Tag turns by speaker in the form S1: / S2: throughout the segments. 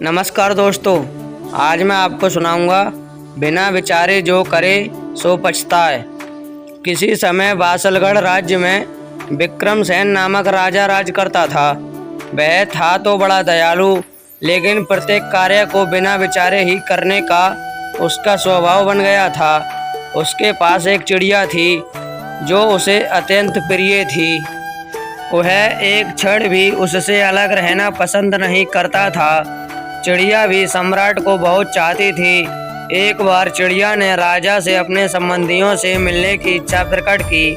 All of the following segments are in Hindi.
S1: नमस्कार दोस्तों, आज मैं आपको सुनाऊंगा बिना विचारे जो करे सो पछताए। किसी समय बासलगढ़ राज्य में विक्रमसेन नामक राजा राज करता था। वह था तो बड़ा दयालु, लेकिन प्रत्येक कार्य को बिना विचारे ही करने का उसका स्वभाव बन गया था। उसके पास एक चिड़िया थी जो उसे अत्यंत प्रिय थी। वह एक क्षण भी उससे अलग रहना पसंद नहीं करता था। चिड़िया भी सम्राट को बहुत चाहती थी। एक बार चिड़िया ने राजा से अपने संबंधियों से मिलने की इच्छा प्रकट की।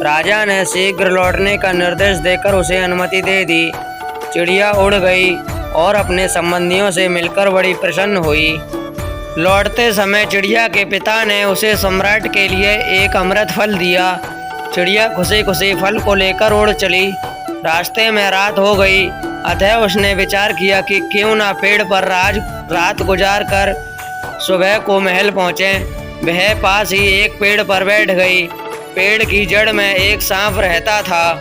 S1: राजा ने शीघ्र लौटने का निर्देश देकर उसे अनुमति दे दी। चिड़िया उड़ गई और अपने संबंधियों से मिलकर बड़ी प्रसन्न हुई। लौटते समय चिड़िया के पिता ने उसे सम्राट के लिए एक अमृत फल दिया। चिड़िया खुशी खुशी फल को लेकर उड़ चली। रास्ते में रात हो गई, अतः उसने विचार किया कि क्यों ना पेड़ पर रात गुजार कर सुबह को महल पहुँचे। वह पास ही एक पेड़ पर बैठ गई। पेड़ की जड़ में एक सांप रहता था।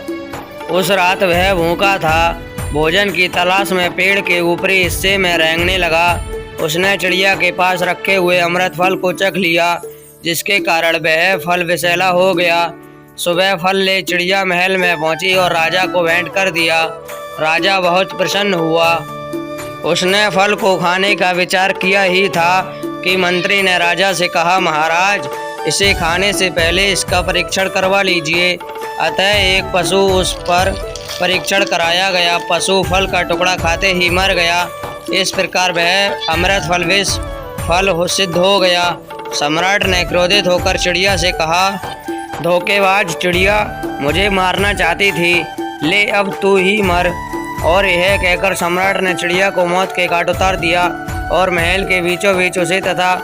S1: उस रात वह भूखा था। भोजन की तलाश में पेड़ के ऊपरी हिस्से में रेंगने लगा। उसने चिड़िया के पास रखे हुए अमृत फल को चख लिया, जिसके कारण वह फल विषैला हो गया। सुबह फल ले चिड़िया महल में पहुंची और राजा को भेंट कर दिया। राजा बहुत प्रसन्न हुआ। उसने फल को खाने का विचार किया ही था कि मंत्री ने राजा से कहा, महाराज, इसे खाने से पहले इसका परीक्षण करवा लीजिए। अतः एक पशु उस पर परीक्षण कराया गया। पशु फल का टुकड़ा खाते ही मर गया। इस प्रकार वह अमृत फल विष फल सिद्ध हो गया। सम्राट ने क्रोधित होकर चिड़िया से कहा, धोखेबाज चिड़िया, मुझे मारना चाहती थी, ले अब तू ही मर। और यह कहकर सम्राट ने चिड़िया को मौत के घाट उतार दिया और महल के बीचों बीच उसे तथा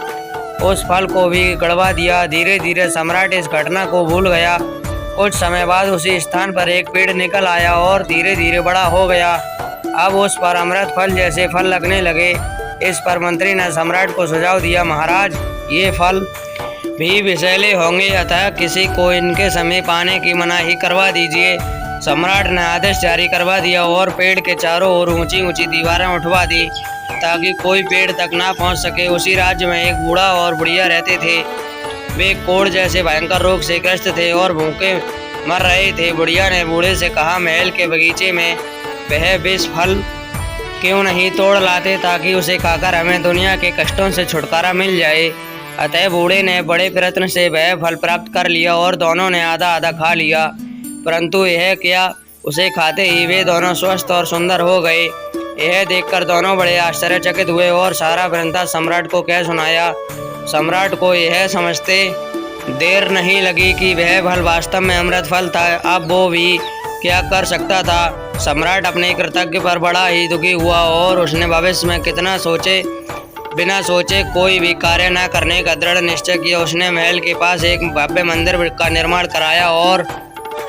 S1: उस फल को भी गड़वा दिया। धीरे धीरे सम्राट इस घटना को भूल गया। कुछ समय बाद उसी स्थान पर एक पेड़ निकल आया और धीरे धीरे बड़ा हो गया। अब उस पर अमृत फल जैसे फल लगने लगे। इस पर मंत्री ने सम्राट को सुझाव दिया, महाराज, ये फल भी विषैले होंगे, अतः किसी को इनके समीप आने की मनाही करवा दीजिए। सम्राट ने आदेश जारी करवा दिया और पेड़ के चारों ओर ऊंची ऊंची दीवारें उठवा दी ताकि कोई पेड़ तक ना पहुंच सके। उसी राज्य में एक बूढ़ा और बुढ़िया रहते थे। वे कोढ़ जैसे भयंकर रोग से ग्रस्त थे और भूखे मर रहे थे। बुढ़िया ने बूढ़े से कहा, महल के बगीचे में वह विष फल क्यों नहीं तोड़ लाते ताकि उसे खाकर हमें दुनिया के कष्टों से छुटकारा मिल जाए। अतः बूढ़े ने बड़े प्रयत्न से वह फल प्राप्त कर लिया और दोनों ने आधा आधा खा लिया। परंतु यह क्या, उसे खाते ही वे दोनों स्वस्थ और सुंदर हो गए। यह देखकर दोनों बड़े आश्चर्यचकित हुए और सारा वृंदावन सम्राट को कह सुनाया। सम्राट को यह समझते देर नहीं लगी कि वह फल वास्तव में अमृत फल था। अब वो भी क्या कर सकता था। सम्राट अपने कृतज्ञ पर बड़ा ही दुखी हुआ और उसने भविष्य में बिना सोचे कोई भी कार्य न करने का दृढ़ निश्चय किया। उसने महल के पास एक भव्य मंदिर का निर्माण कराया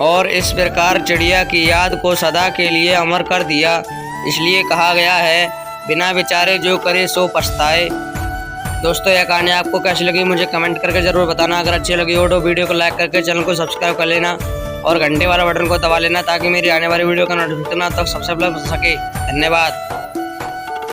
S1: और इस प्रकार चिड़िया की याद को सदा के लिए अमर कर दिया। इसलिए कहा गया है, बिना विचारे जो करे सो पछताए। दोस्तों, यह कहानी आपको कैसी लगी मुझे कमेंट करके ज़रूर बताना। अगर अच्छी लगी हो तो वीडियो को लाइक करके चैनल को सब्सक्राइब कर लेना और घंटे वाला बटन को दबा लेना ताकि मेरी आने वाली वीडियो का नोटिफिकेशन तक सबसे पहले मिल सके। धन्यवाद।